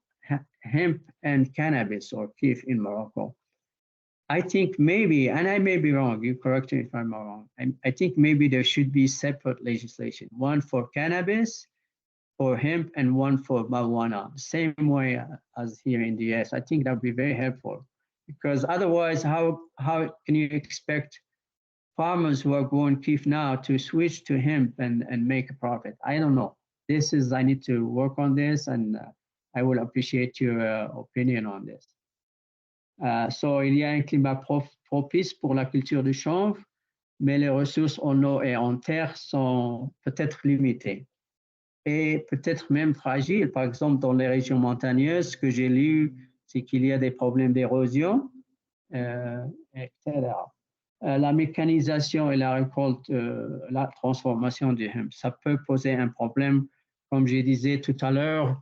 hemp, and cannabis or kiff in Morocco. I think maybe, and I may be wrong, you correct me if I'm wrong, I think maybe there should be separate legislation, one for cannabis, for hemp, and one for marijuana, same way as here in the US. I think that would be very helpful, because otherwise, how can you expect farmers who are growing kiff now to switch to hemp and make a profit? I don't know. I need to work on this, and I will appreciate your opinion on this. So, il y a un climat propice pour la culture du chanvre, mais les ressources en eau et en terre sont peut-être limitées et peut-être même fragiles. Par exemple, dans les régions montagneuses, ce que j'ai lu, c'est qu'il y a des problèmes d'érosion, etc. La mécanisation et la récolte, la transformation du hemp, ça peut poser un problème, comme je disais tout à l'heure.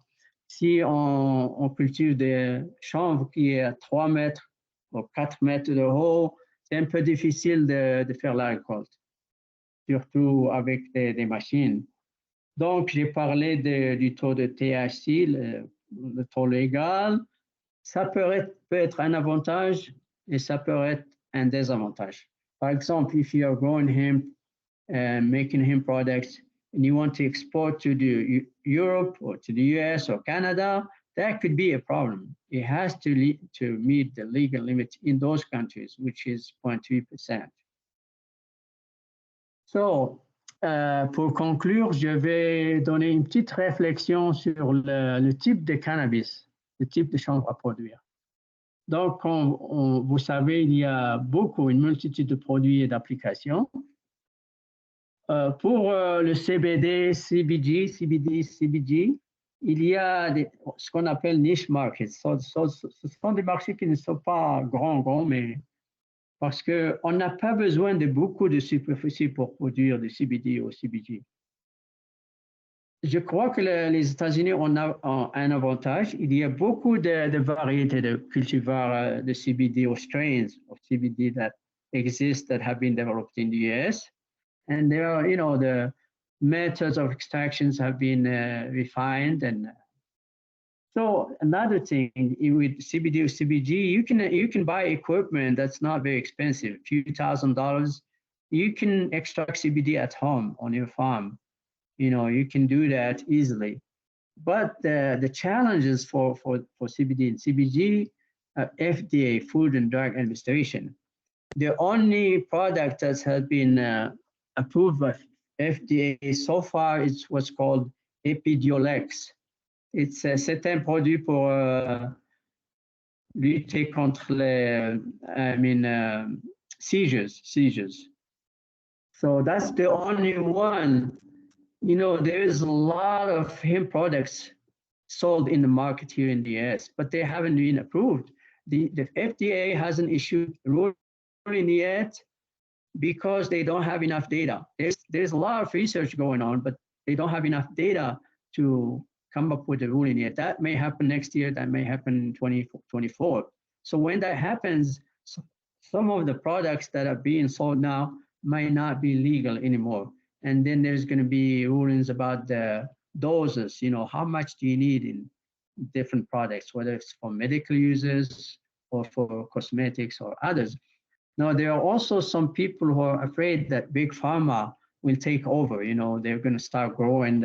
Si on cultive des chanvres qui est à 3 mètres ou 4 mètres de haut, c'est un peu difficile de faire la récolte, surtout avec des machines. Donc, j'ai parlé du taux de THC, le taux légal. Ça peut être un avantage et ça peut être un désavantage. Par exemple, if you are growing hemp and making hemp products, and you want to export to the Europe or to the US or Canada, that could be a problem. It has to meet the legal limit in those countries, which is 0.3%. So, pour conclure, je vais donner une petite réflexion sur le type de cannabis, le type de chanvre à produire. Donc, vous savez, il y a une multitude de produits et d'applications. Pour le CBD, CBG, il y a ce qu'on appelle niche markets. Ce sont des marchés qui ne sont pas grands, mais parce qu'on n'a pas besoin de beaucoup de superficie pour produire du CBD ou CBG. Je crois que les États-Unis ont un avantage. Il y a beaucoup de variétés de cultivars de CBD or strains of CBD that exist that have been developed in the US. And there are, the methods of extractions have been refined. And so another thing with CBD or CBG, you can buy equipment that's not very expensive, a few $1,000s. You can extract CBD at home on your farm. You can do that easily. But the challenges for CBD and CBG, FDA, Food and Drug Administration. The only product that has been approved by FDA so far is what's called Epidiolex. C'est un produit pour lutter contre les, seizures. So that's the only one. There is a lot of hemp products sold in the market here in the US, but they haven't been approved. The FDA hasn't issued a ruling yet because they don't have enough data. There's a lot of research going on, but they don't have enough data to come up with a ruling yet. That may happen next year, that may happen in 2024. So when that happens, some of the products that are being sold now might not be legal anymore. And then there's going to be rulings about the doses, how much do you need in different products, whether it's for medical uses or for cosmetics or others. Now, there are also some people who are afraid that big pharma will take over. They're going to start growing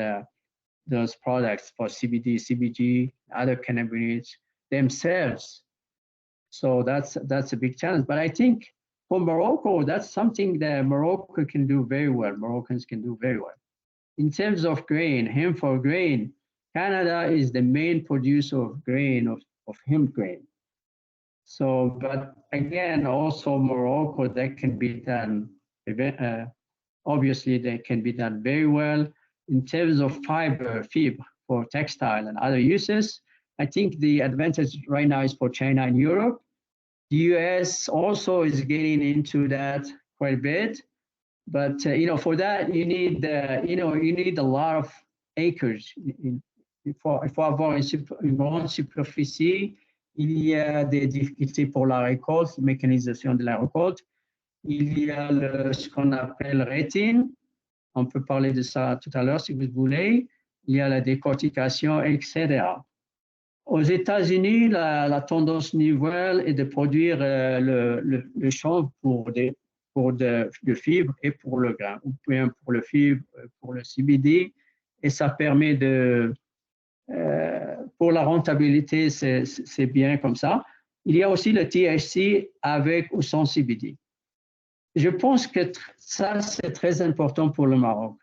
those products for CBD, CBG, other cannabinoids themselves. So that's a big challenge. But I think for Morocco, that's something that Morocco can do very well. Moroccans can do very well. In terms of grain, hemp for grain, Canada is the main producer of grain, of hemp grain. So, but again, also Morocco, that can be done, obviously that can be done very well. In terms of fiber for textile and other uses, I think the advantage right now is for China and Europe. The US also is getting into that quite a bit, but for that you need you need a lot of acres. Il faut avoir une grande superficie. Il y a des difficultés pour la récolte, mécanisation de la récolte. Il y a ce qu'on appelle rétine. On peut parler de ça tout à l'heure si vous voulez. Il y a la décortication, etc. Aux États-Unis, la tendance nouvelle est de produire le chanvre pour de fibres et pour le grain, ou bien pour le fibre, pour le CBD, et ça permet pour la rentabilité, c'est bien comme ça. Il y a aussi le THC avec ou sans CBD. Je pense que ça, c'est très important pour le Maroc.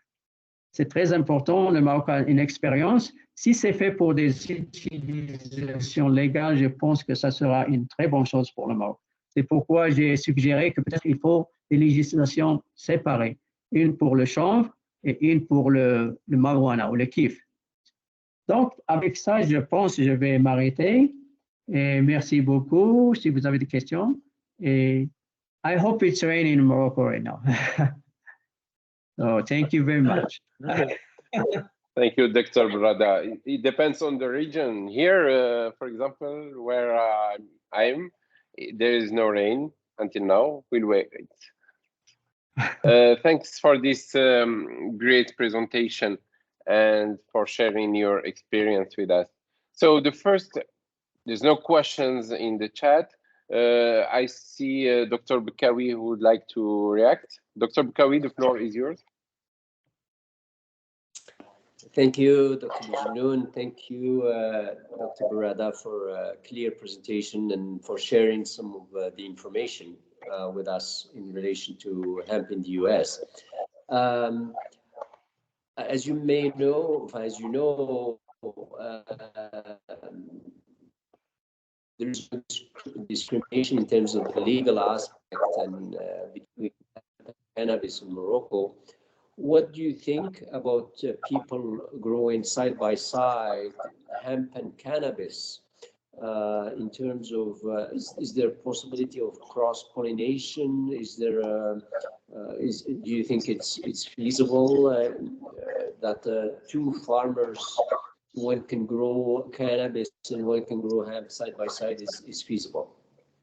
C'est très important, le Maroc a une expérience. Si c'est fait pour des utilisations légales, je pense que ça sera une très bonne chose pour le Maroc. C'est pourquoi j'ai suggéré que peut-être il faut des législations séparées. Une pour le chanvre et une pour le marijuana ou le kiff. Donc, avec ça, je pense que je vais m'arrêter. Et merci beaucoup si vous avez des questions. Et I hope it's raining in Morocco right now. So thank you very much. Thank you, Dr. Berrada. It depends on the region. Here, for example, where I'm, there is no rain until now. We'll wait. Thanks for this great presentation and for sharing your experience with us. So there's no questions in the chat. I see Dr. Bekawi who would like to react. Dr. Bekawi, the floor is yours. Thank you, Dr. Majnoon. Thank you, Dr. Berrada, for a clear presentation and for sharing some of the information with us in relation to hemp in the US. As you may know, there's discrimination in terms of the legal aspect and between cannabis in Morocco. What do you think about people growing side by side hemp and cannabis in terms of is there a possibility of cross-pollination? Is there do you think it's feasible that two farmers, one can grow cannabis and one can grow hemp side by side is feasible?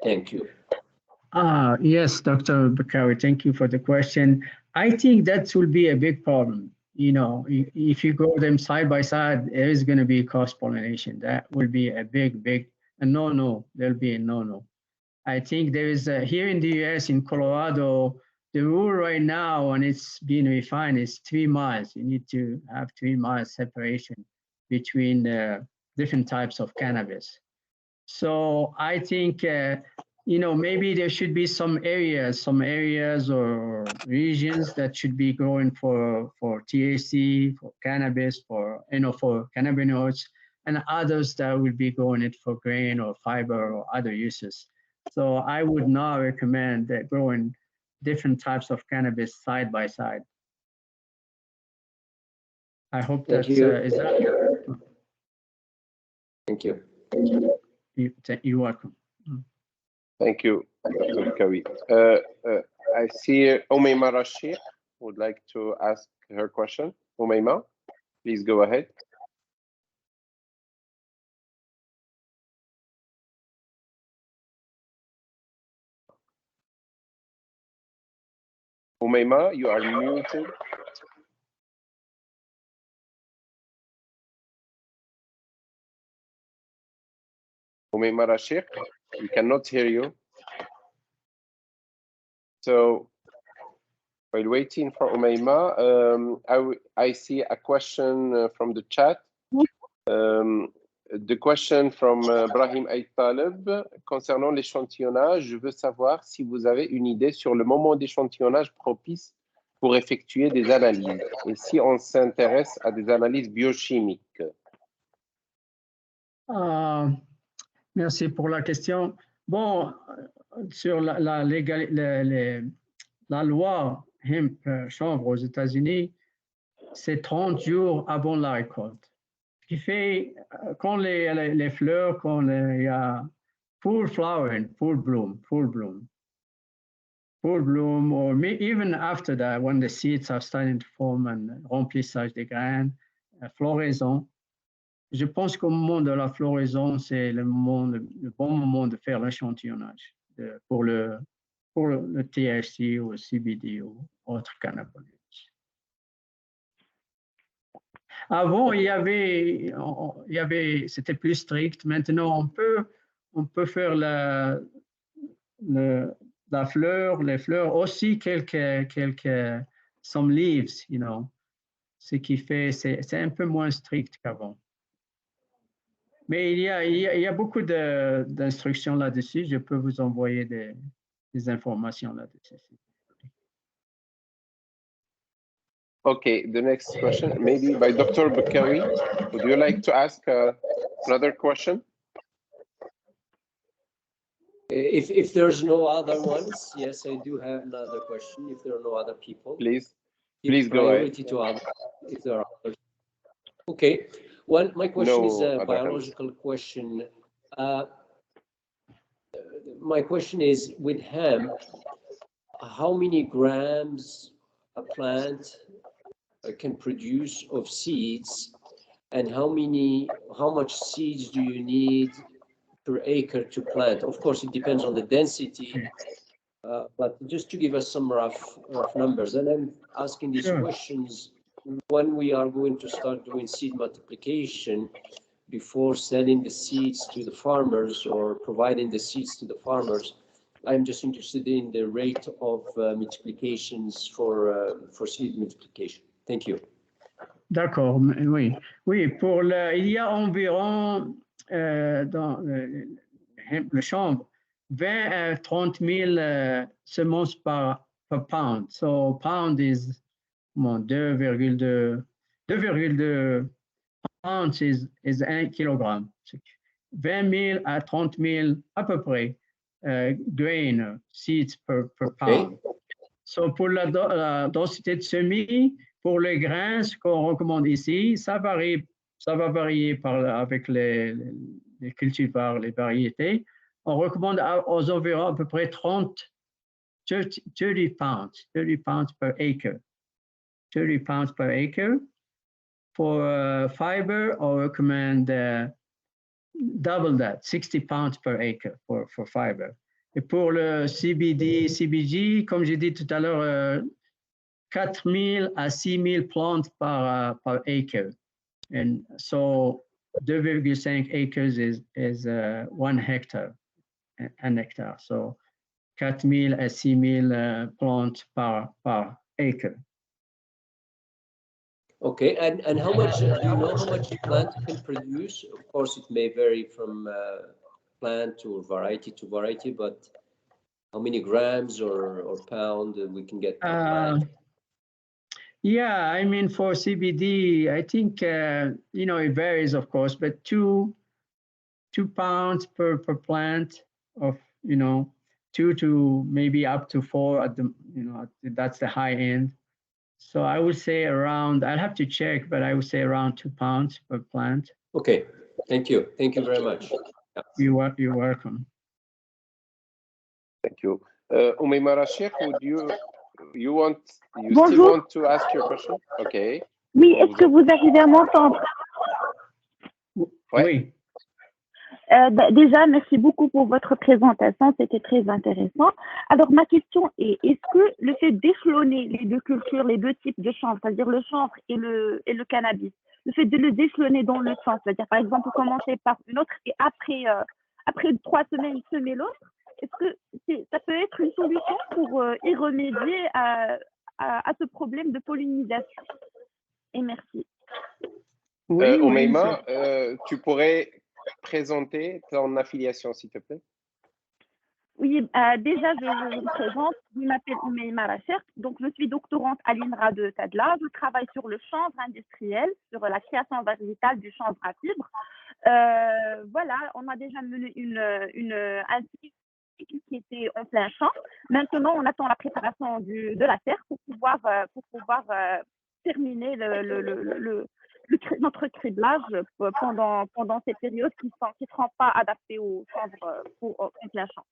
Thank you. Yes, Dr. Bakari, thank you for the question. I think that will be a big problem. You know, if you grow them side by side, there is going to be cross-pollination. That will be a big no-no. There'll be a no-no. I think there is here in the US, in Colorado, the rule right now, and it's being refined, is 3 miles. You need to have 3 miles separation between different types of cannabis. So I think, you know, maybe there should be some areas or regions that should be growing for THC, for cannabis, for, you know, for cannabinoids, and others that will be growing it for grain or fiber or other uses. So I would not recommend that growing different types of cannabis side by side. I hope that's, is that? Thank you. You're welcome. Thank you, Dr. Kawi. I see Umayma Rashid would like to ask her question. Umayma, please go ahead. Umayma, you are muted. Umayma Rashid, we cannot hear you. So while waiting for Umayma, I see a question from the chat. The question from Brahim Aïtaleb concernant l'échantillonnage. Je veux savoir si vous avez une idée sur le moment d'échantillonnage propice pour effectuer des analyses et si on s'intéresse à des analyses biochimiques. Merci pour la question. Bon, sur la loi Hemp Chambre aux États-Unis, c'est 30 jours avant la récolte. Ce qui fait, quand les fleurs, quand il y a full flowering, full bloom, or even after that, when the seeds are starting to form and remplissage des graines, floraison, je pense qu'au moment de la floraison, c'est le bon moment de faire l'échantillonnage pour le THC ou le CBD ou autre cannabinoïdes. Avant, il y avait, c'était plus strict. Maintenant, on peut faire la fleur, les fleurs aussi some leaves, you know. Ce qui fait, c'est un peu moins strict qu'avant. Mais il y a beaucoup d'instructions là-dessus. Je peux vous envoyer des informations là-dessus. Okay, the next question, maybe by Dr. Bakari. Would you like to ask another question? If there's no other ones, yes, I do have another question. If there are no other people, please go ahead. To others, if there are others. Okay. Well, my question is a biological question. My question is, with hemp, how many grams a plant can produce of seeds, and how much seeds do you need per acre to plant? Of course, it depends on the density, but just to give us some rough numbers. And I'm asking these questions when we are going to start doing seed multiplication before selling the seeds to the farmers or providing the seeds to the farmers. I'm just interested in the rate of multiplications for seed multiplication. Thank you. D'accord, oui. Oui, il y a environ dans le chanvre 20 à 30 000 semences par pound. So pound is 2,2 pounds is 1 kilogramme. 20 000 à 30 000 à peu près grain seeds per pound. So pour la densité de semis, pour les grains, ce qu'on recommande ici, ça va varier avec les cultivars, les variétés. On recommande aux environs à peu près 30 pounds per acre. 30 pounds per acre. For fiber, I recommend double that, 60 pounds per acre for fiber. Et pour le CBD, CBG, comme j'ai dit tout à l'heure, 4 000 à 6 000 plantes par acre. And so 2,5 acres is 1 hectare, an hectare. So 4 000 à 6 000 plantes par acre. Okay, and how much, do you know how much plant can produce? Of course, it may vary from plant to variety, but how many grams or pound we can get per plant? Yeah, I mean, for CBD, I think, it varies, of course, but 2 pounds per plant of, 2 to maybe up to 4 at the, that's the high end. So I would say around, I'll have to check, but I would say around 2 pounds per plant. Okay, thank you. Thank you very much. Yeah. You're welcome. Thank you. Umayma Rashid, would you Bonjour. still want to ask your question? Okay. Oui, est-ce que vous arrivez à m'entendre? Oui. Déjà, merci beaucoup pour votre présentation, c'était très intéressant. Alors, ma question est, est-ce que le fait d'échelonner les deux cultures, les deux types de chanvre, c'est-à-dire le chanvre et le cannabis, le fait de le déchelonner dans le temps, c'est-à-dire par exemple commencer par une autre et après 3 semaines semer l'autre, est-ce que ça peut être une solution pour y remédier à ce problème de pollinisation? Et merci. Oui, Umayma, tu pourrais présenter ton affiliation, s'il te plaît? Oui, déjà, je me présente. Je m'appelle Umayma Rachid. Donc, je suis doctorante à l'INRA de Tadla. Je travaille sur le chanvre industriel, sur la création variétale du chanvre à fibre. Voilà, on a déjà mené un cycle qui était en plein champ. Maintenant, on attend la préparation de la terre pour pouvoir terminer notre criblage pendant ces périodes qui ne seront pas adaptées au chanvre en plein champ.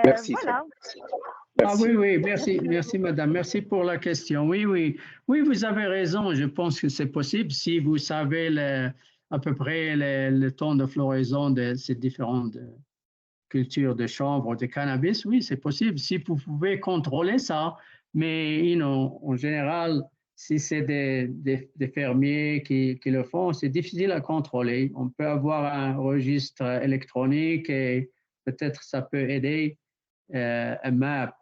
Merci. Voilà. Merci. Oui, merci madame, merci pour la question. Oui, vous avez raison, je pense que c'est possible si vous savez à peu près le temps de floraison de ces différentes cultures de chanvre ou de cannabis. Oui, c'est possible si vous pouvez contrôler ça, mais en général, si c'est des fermiers qui le font, c'est difficile à contrôler. On peut avoir un registre électronique et peut-être ça peut aider a map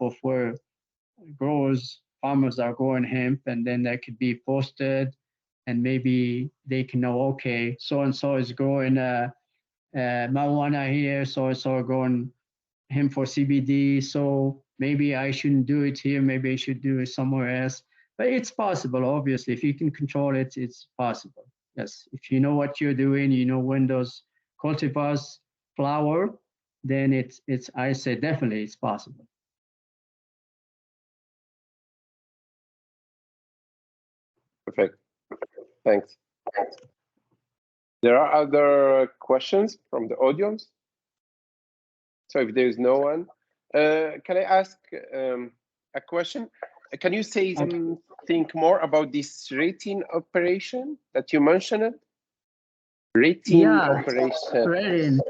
of where farmers are growing hemp, and then that could be posted, and maybe they can know, okay, so-and-so is growing marijuana here, so-and-so growing hemp for CBD, so maybe I shouldn't do it here, maybe I should do it somewhere else. But it's possible, obviously. If you can control it, it's possible. Yes, if you know what you're doing, you know when those cultivars flower, then I say definitely it's possible. Perfect. Thanks. There are other questions from the audience? So if there is no one, can I ask a question? Can you say something more about this rating operation that you mentioned? Rating operation. Rating.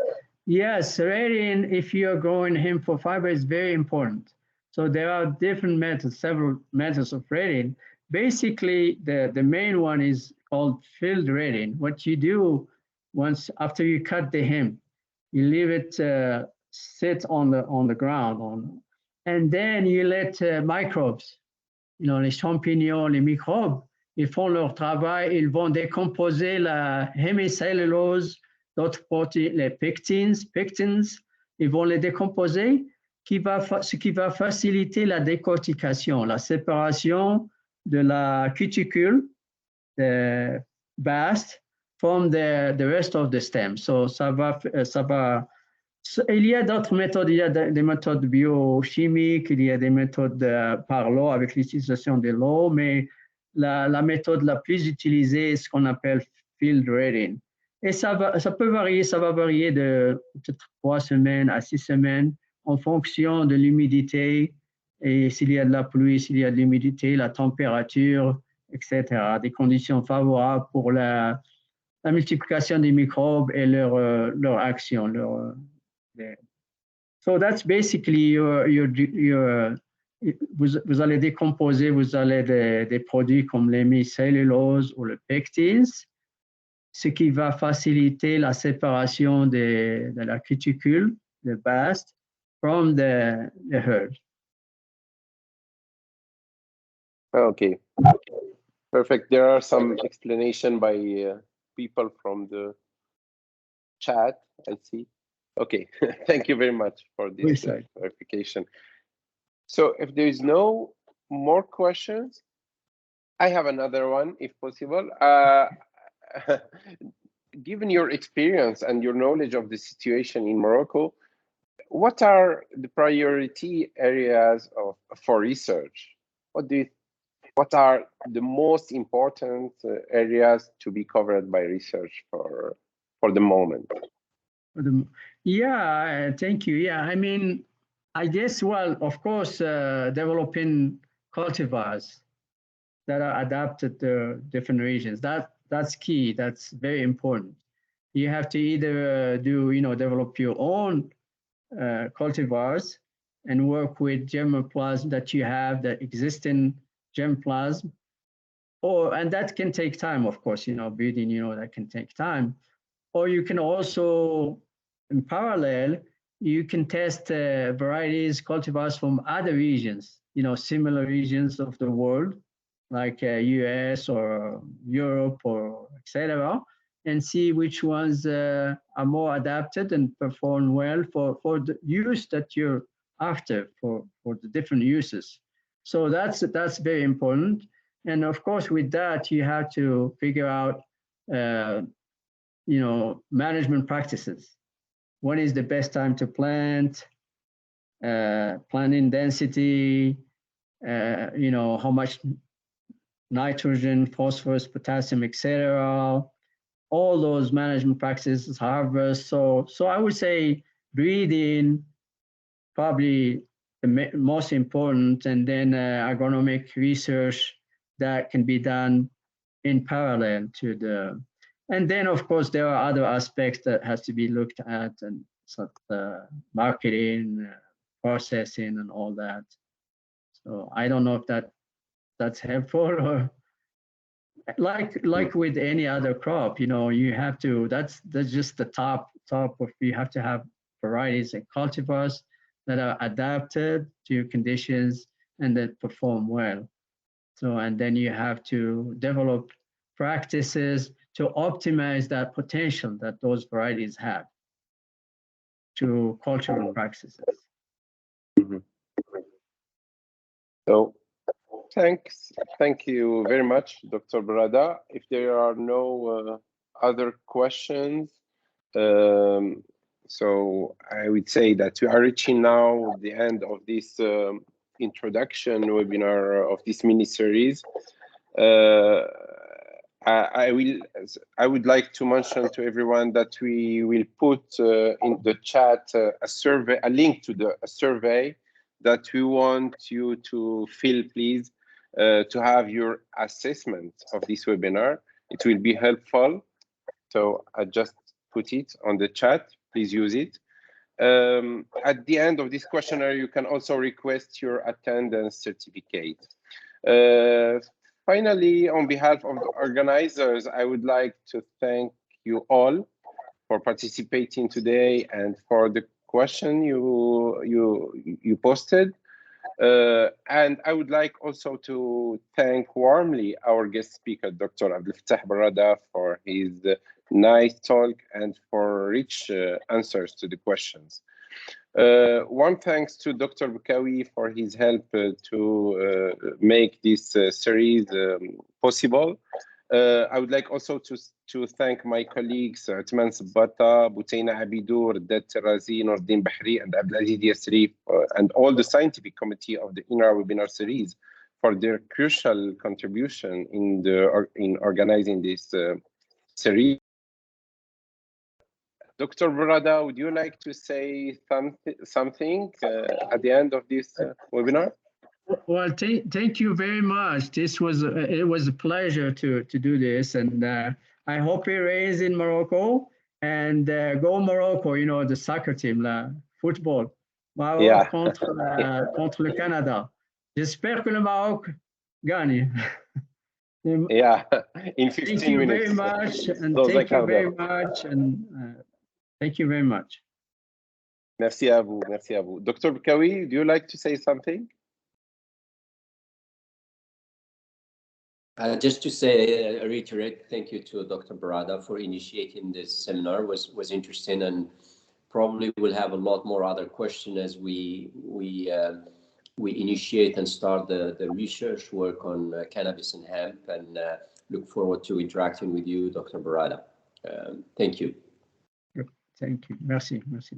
Yes, rating, if you're growing hemp for fiber, is very important. So there are different methods, several methods of rating. Basically, the main one is called field rating. What you do after you cut the hemp, you leave it sit on the ground, and then you let microbes, les champignons, les microbes, ils font leur travail, ils vont décomposer la hémicellulose, d'autres protéines, les pectines, ils vont les décomposer, ce qui va faciliter la décortication, la séparation de la cuticule, the bast, from the rest of the stem. So il y a d'autres méthodes, il y a des méthodes biochimiques, il y a des méthodes par l'eau avec l'utilisation de l'eau, mais la méthode la plus utilisée est ce qu'on appelle field reading. Et ça peut varier, ça va varier de peut-être 3 semaines à 6 semaines en fonction de l'humidité et s'il y a de la pluie, s'il y a de l'humidité, la température, etc. Des conditions favorables pour la multiplication des microbes et leur action. So that's basically vous allez décomposer, vous allez des produits comme l'hémicellulose ou le pectines, ce qui va faciliter la séparation de la cuticule, the bast, from the herd. Okay, perfect. There are some explanation by people from the chat, I see. Okay, thank you very much for this clarification. So if there is no more questions, I have another one, if possible. Given your experience and your knowledge of the situation in Morocco, what are the priority areas for research? What are the most important areas to be covered by research for the moment? Yeah, thank you. Yeah, I mean, I guess, well, of course, developing cultivars that are adapted to different regions, that's key. That's very important. You have to either develop your own cultivars and work with germplasm that you have, the existing germplasm, and that can take time, of course, breeding, that can take time. Or you can also, in parallel, you can test varieties, cultivars from other regions, similar regions of the world, like US or Europe or etc., and see which ones are more adapted and perform well for the use that you're after, for the different uses. So that's very important. And of course, with that, you have to figure out, management practices. When is the best time to plant? Planting density, how much nitrogen, phosphorus, potassium, etc. All those management practices, harvest. So I would say breeding probably the most important, and then agronomic research that can be done in parallel to the. And then, of course, there are other aspects that has to be looked at, and sort of marketing, processing, and all that. So I don't know if that's helpful, or like with any other crop, you have to. That's just the top of. You have to have varieties and cultivars that are adapted to your conditions and that perform well. So, and then you have to develop practices to optimize that potential that those varieties have to cultural practices. Mm-hmm. So, thank you very much, Dr. Berrada. If there are no other questions, so I would say that we are reaching now the end of this introduction webinar of this mini-series. I would like to mention to everyone that we will put in the chat a link to a survey that we want you to fill, please, to have your assessment of this webinar. It will be helpful. So I just put it on the chat. Please use it. At the end of this questionnaire, you can also request your attendance certificate. Finally, on behalf of the organizers, I would like to thank you all for participating today and for the question you posted. And I would like also to thank warmly our guest speaker, Dr. Abdelfettah Berrada, for his nice talk and for rich answers to the questions. One thanks to Dr. Boukawi for his help to make this series possible. I would like also to thank my colleagues Atman Sabbata, Boutaina Abidou, Radat Razi, Nordin Bahri, and Abdelaziz Yasri, and all the scientific committee of the INRA webinar series for their crucial contribution in organizing this series. Dr. Berrada, would you like to say something at the end of this webinar? Well, thank you very much. This was it was a pleasure to do this, and I hope it rains in Morocco and go Morocco. You know, the soccer team, football. Maroc contre le Canada. J'espère que le Maroc gagne. Yeah, in 15 minutes. Thank you very much, and thank you very much, and thank you very much. Merci à vous, merci à vous. Dr. Boukawi, do you like to say something? Just to say, reiterate, thank you to Dr. Berrada for initiating this seminar. Was interesting, and probably we'll have a lot more other questions as we initiate and start the research work on cannabis and hemp, and look forward to interacting with you, Dr. Berrada. Thank you. Thank you. Merci. Merci.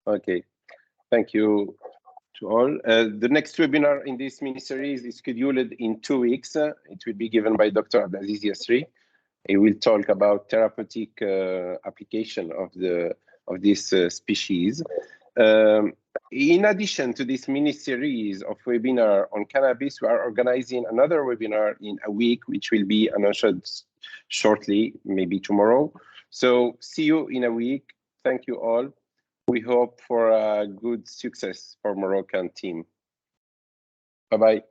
Okay. Thank you to all. The next webinar in this mini-series is scheduled in 2 weeks. It will be given by Dr. Abdelaziz Yasri. He will talk about therapeutic application of this species. In addition to this mini-series of webinar on cannabis, we are organizing another webinar in a week, which will be announced shortly, maybe tomorrow. So see you in a week. Thank you all. We hope for a good success for Moroccan team. Bye-bye.